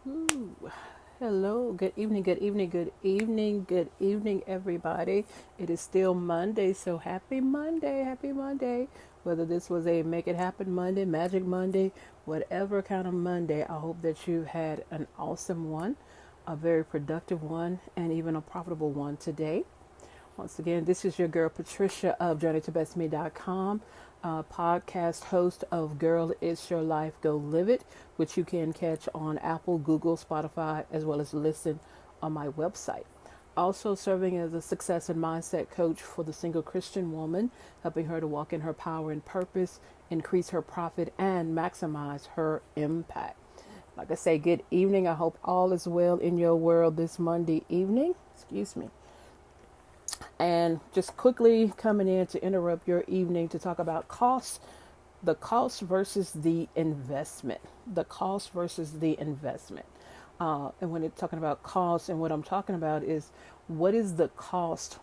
Ooh. Hello, good evening, good evening, good evening, good evening, everybody. It is still Monday, so happy Monday, happy Monday. Whether this was a Make It Happen Monday, Magic Monday, whatever kind of Monday, I hope that you had an awesome one, a very productive one, and even a profitable one today. Once again, this is your girl Patricia of JourneyToBestMe.com, podcast host of Girl It's Your Life, Go Live It, which you can catch on Apple, Google, Spotify, as well as listen on my website. Also serving as a success and mindset coach for the single Christian woman, helping her to walk in her power and purpose, increase her profit, and maximize her impact. Like I say, good evening. I hope all is well in your world this Monday evening. Excuse me. And just quickly coming in to interrupt your evening to talk about costs, the cost versus the investment, the cost versus the investment. And when it's talking about cost, and what I'm talking about is what is the cost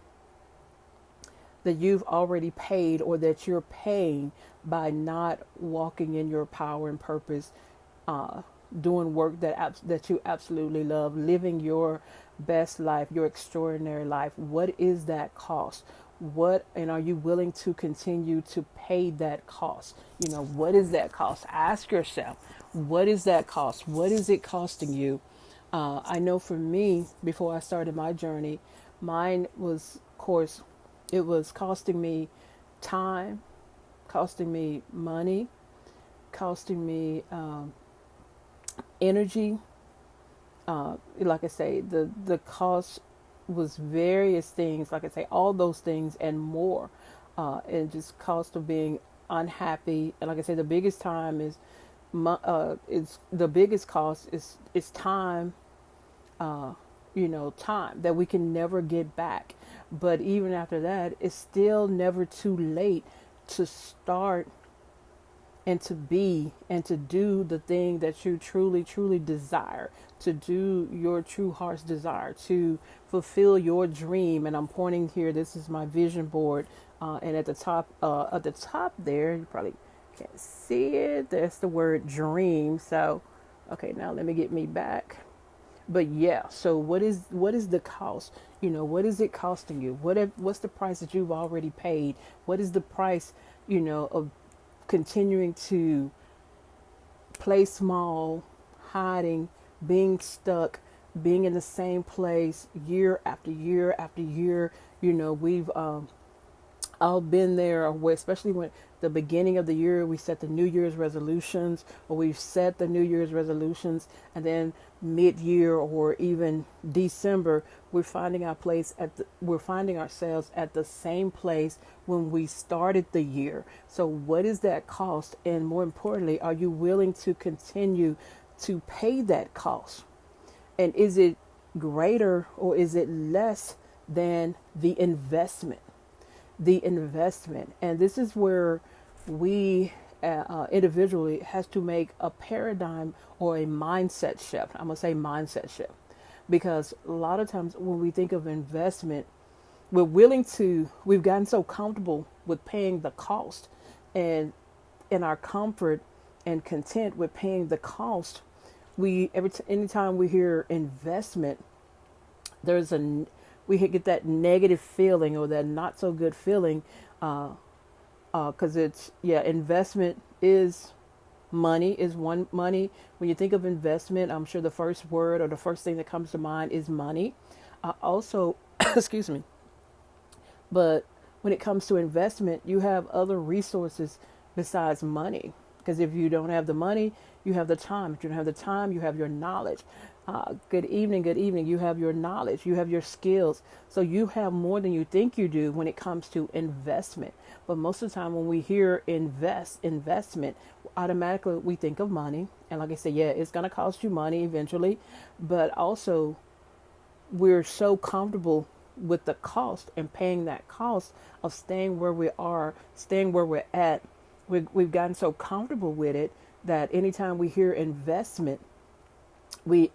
that you've already paid or that you're paying by not walking in your power and purpose, uh, doing work that you absolutely love, living your best life, your extraordinary life. What is that cost? What, and are you willing to continue to pay that cost? What is that cost? Ask yourself, what is that cost? What is it costing you? I know for me, before I started my journey, mine was, of course, it was costing me time, costing me money, costing me energy. Like I say, the cost was various things. Like I say, all those things and more, and just cost of being unhappy. And like I say, the biggest time is the biggest cost is time. Time that we can never get back. But even after that, it's still never too late to start and to be and to do the thing that you truly, truly desire, to do your true heart's desire, to fulfill your dream. And I'm pointing here, this is my vision board. And at the top there, you probably can't see it. There's the word dream. So, okay, now let me get me back. But yeah, so what is the cost? What is it costing you? What's the price that you've already paid? What is the price, of continuing to play small, hiding, being stuck, being in the same place year after year after year? We've all been there, especially when the beginning of the year we set the New Year's resolutions, or we've set the New Year's resolutions, and then mid-year or even December, we're finding ourselves at the same place when we started the year. So what is that cost? And more importantly, are you willing to continue to pay that cost? And is it greater or is it less than the investment? And this is where we individually has to make a paradigm or a mindset shift. I'm gonna say mindset shift, because a lot of times when we think of investment, we've gotten so comfortable with paying the cost, and in our comfort and content with paying the cost, anytime we hear investment, there's a we get that negative feeling or that not so good feeling, because investment is money, is one money. When you think of investment, I'm sure the first word or the first thing that comes to mind is money. Also, excuse me, but when it comes to investment, you have other resources besides money. Because if you don't have the money, you have the time. If you don't have the time, you have your knowledge. Good evening, good evening. You have your knowledge, you have your skills. So you have more than you think you do when it comes to investment. But most of the time when we hear investment, automatically we think of money. And like I said, yeah, it's going to cost you money eventually. But also, we're so comfortable with the cost and paying that cost of staying where we are, staying where we're at. We've gotten so comfortable with it that anytime we hear investment, we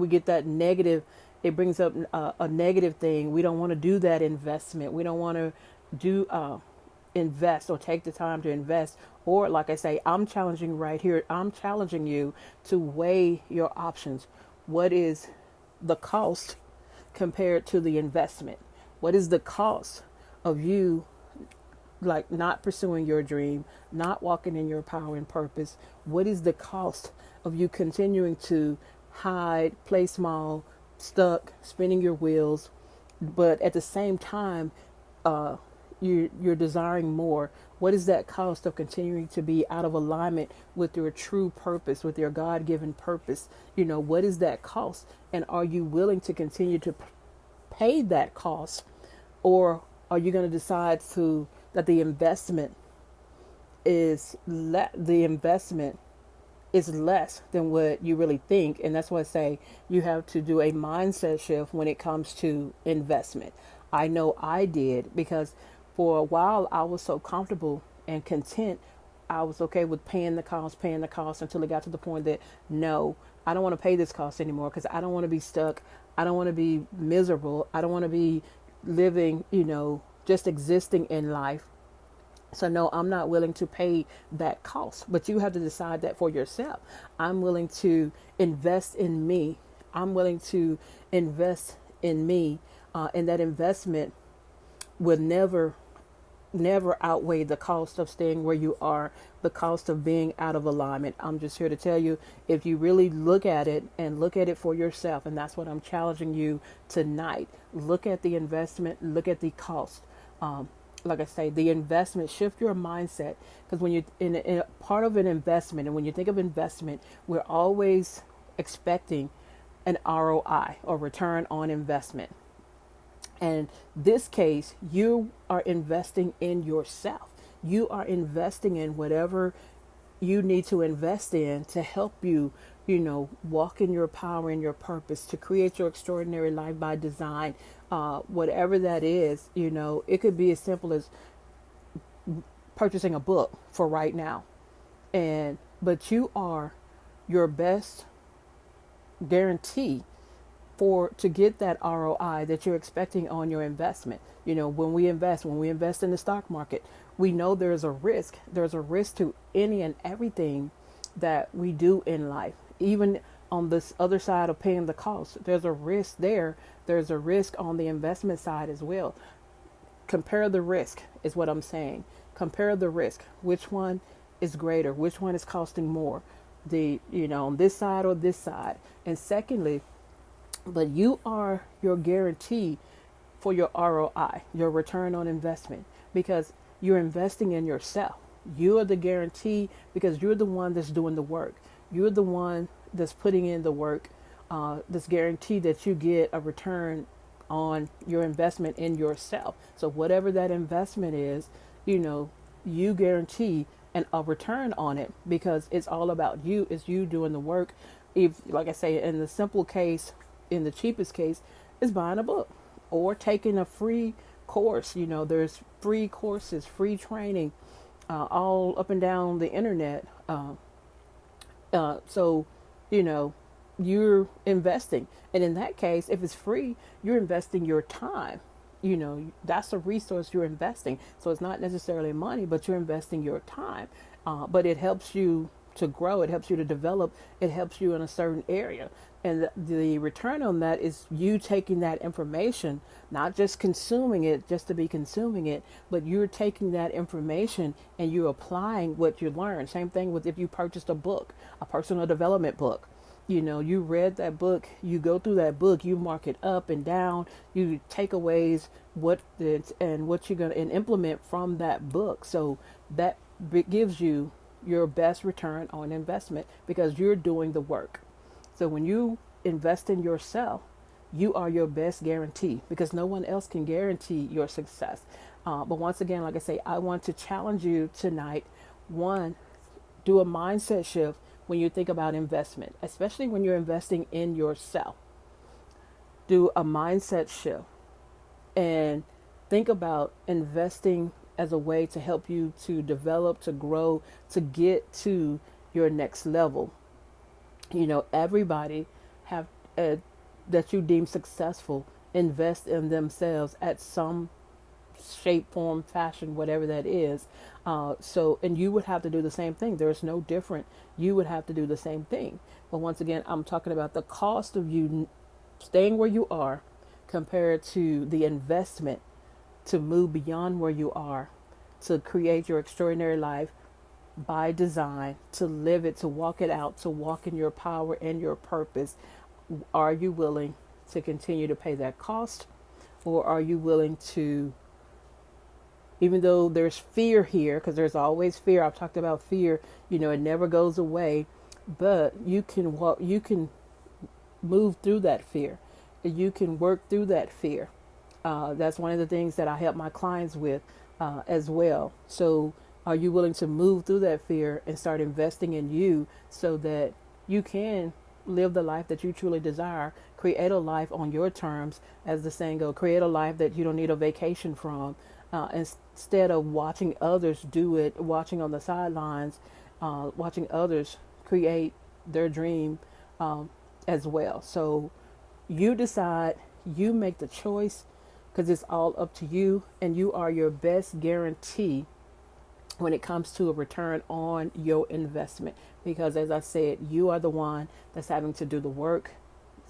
get that negative. It brings up a negative thing. We don't want to do that investment. We don't want to do invest or take the time to invest Or, like I say, I'm challenging right here. I'm challenging you to weigh your options. What is the cost compared to the investment? What is the cost of you like not pursuing your dream, not walking in your power and purpose? What is the cost of you continuing to hide, play small, stuck, spinning your wheels, but at the same time, uh, you're desiring more? What is that cost of continuing to be out of alignment with your true purpose, with your God-given purpose? What is that cost? And are you willing to continue to pay that cost? Or are you going to decide that the investment the investment is less than what you really think? And that's why I say you have to do a mindset shift when it comes to investment. I know I did, because for a while I was so comfortable and content. I was okay with paying the cost until it got to the point that no, I don't want to pay this cost anymore, because I don't want to be stuck. I don't want to be miserable. I don't want to be living, just existing in life. So no, I'm not willing to pay that cost. But you have to decide that for yourself. I'm willing to invest in me. I'm willing to invest in me, and that investment will never outweigh the cost of staying where you are, the cost of being out of alignment. I'm just here to tell you, if you really look at it and look at it for yourself, and that's what I'm challenging you tonight. Look at the investment, look at the cost. Like I say, the investment, shift your mindset, because when you're in a part of an investment, and when you think of investment, we're always expecting an ROI, or return on investment. And this case, you are investing in yourself. You are investing in whatever you need to invest in to help you, walk in your power and your purpose, to create your extraordinary life by design. Whatever that is, it could be as simple as purchasing a book for right now. But you are your best guarantee to get that ROI that you're expecting on your investment. When we invest in the stock market, we know there's a risk. There's a risk to any and everything that we do in life. Even on this other side of paying the cost, there's a risk there. There's a risk on the investment side as well. Compare the risk is what I'm saying. Compare the risk. Which one is greater? Which one is costing more? On this side or this side? And secondly, but you are your guarantee for your ROI, your return on investment, because you're investing in yourself. You are the guarantee, because you're the one that's doing the work. You're the one that's putting in the work. That's guaranteed that you get a return on your investment in yourself. So whatever that investment is, you guarantee a return on it, because it's all about you. It's you doing the work. If, like I say, in the simple case, in the cheapest case, is buying a book or taking a free course. There's free courses, free training, all up and down the internet. So, you're investing. And in that case, if it's free, you're investing your time. That's a resource you're investing. So it's not necessarily money, but you're investing your time. But it helps you to grow. It helps you to develop. It helps you in a certain area. And the return on that is you taking that information, not just consuming it just to be consuming it, but you're taking that information and you're applying what you learn. Same thing with if you purchased a book, a personal development book. You read that book, you go through that book, you mark it up and down, you take away what you're going to implement from that book. So that gives you your best return on investment, because you're doing the work. So when you invest in yourself, you are your best guarantee, because no one else can guarantee your success. But once again, like I say, I want to challenge you tonight. One, do a mindset shift when you think about investment, especially when you're investing in yourself. Do a mindset shift and think about investing as a way to help you to develop, to grow, to get to your next level. Everybody have that you deem successful invest in themselves at some shape, form, fashion, whatever that is. And you would have to do the same thing. There's no different. You would have to do the same thing. But once again, I'm talking about the cost of you staying where you are compared to the investment to move beyond where you are, to create your extraordinary life by design, to live it, to walk it out, to walk in your power and your purpose. Are you willing to continue to pay that cost? Or are you willing to, even though there's fear here, because there's always fear. I've talked about fear, it never goes away, but you can walk, you can move through that fear. You can work through that fear. That's one of the things that I help my clients with as well. So are you willing to move through that fear and start investing in you so that you can live the life that you truly desire, create a life on your terms, as the saying goes, create a life that you don't need a vacation from, instead of watching others do it, watching on the sidelines, watching others create their dream as well. So you decide, you make the choice, because it's all up to you, and you are your best guarantee when it comes to a return on your investment. Because as I said, you are the one that's having to do the work.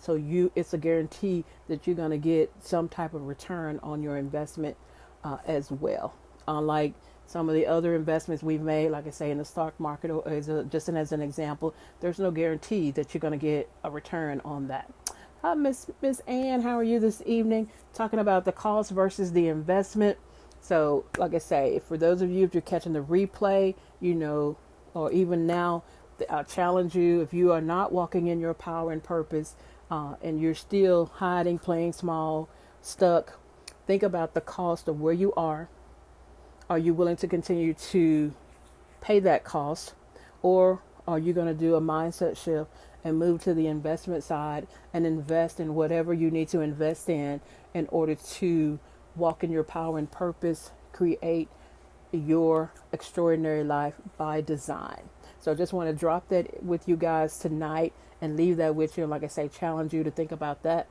So it's a guarantee that you're going to get some type of return on your investment as well. Unlike some of the other investments we've made, like I say, in the stock market, or as an example, there's no guarantee that you're going to get a return on that. Hi, Miss Ann, how are you this evening? Talking about the cost versus the investment. So, like I say, for those of you, if you're catching the replay, or even now, I challenge you, if you are not walking in your power and purpose, and you're still hiding, playing small, stuck, think about the cost of where you are. Are you willing to continue to pay that cost? Or are you going to do a mindset shift and move to the investment side and invest in whatever you need to invest in order to walk in your power and purpose, create your extraordinary life by design? So I just want to drop that with you guys tonight and leave that with you. And like I say, challenge you to think about that.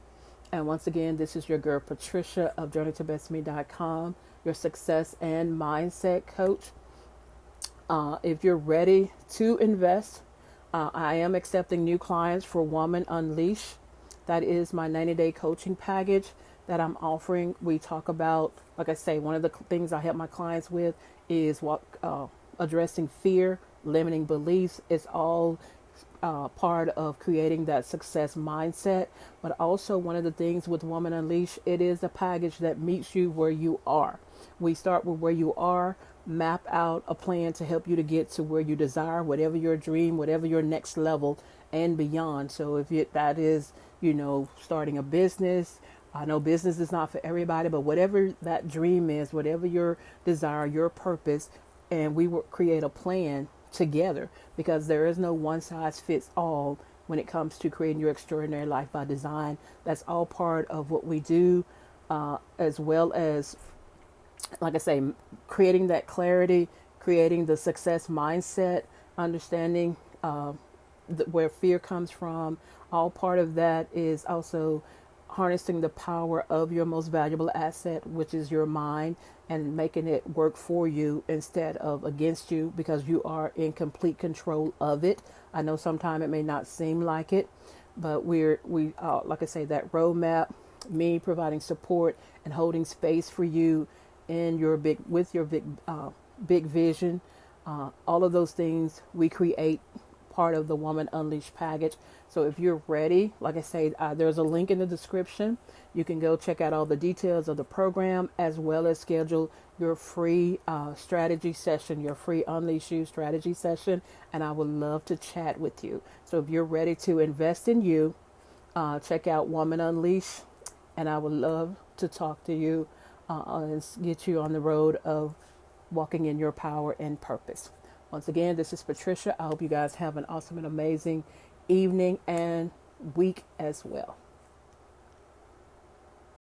And once again, this is your girl Patricia of JourneyToBestMe.com, your success and mindset coach. If you're ready to invest, I am accepting new clients for Woman Unleash. That is my 90-day coaching package that I'm offering. We talk about, like I say, one of the things I help my clients with is addressing fear, limiting beliefs. It's all part of creating that success mindset. But also one of the things with Woman Unleash, it is a package that meets you where you are. We start with where you are, map out a plan to help you to get to where you desire, whatever your dream, whatever your next level and beyond. So if that is, starting a business, I know business is not for everybody, but whatever that dream is, whatever your desire, your purpose, and we will create a plan together, because there is no one size fits all when it comes to creating your extraordinary life by design. That's all part of what we do, as well as, like I say, creating that clarity, creating the success mindset, understanding where fear comes from. All part of that is also harnessing the power of your most valuable asset, which is your mind, and making it work for you instead of against you, because you are in complete control of it. I know sometimes it may not seem like it, but we like I say, that roadmap, me providing support and holding space for you in your big vision, all of those things we create part of the Woman Unleashed package. So if you're ready, like I say, there's a link in the description. You can go check out all the details of the program, as well as schedule your free strategy session, your free Unleash You strategy session, and I would love to chat with you. So if you're ready to invest in you, check out Woman Unleash, and I would love to talk to you and get you on the road of walking in your power and purpose. Once again, this is Patricia. I hope you guys have an awesome and amazing evening and week as well.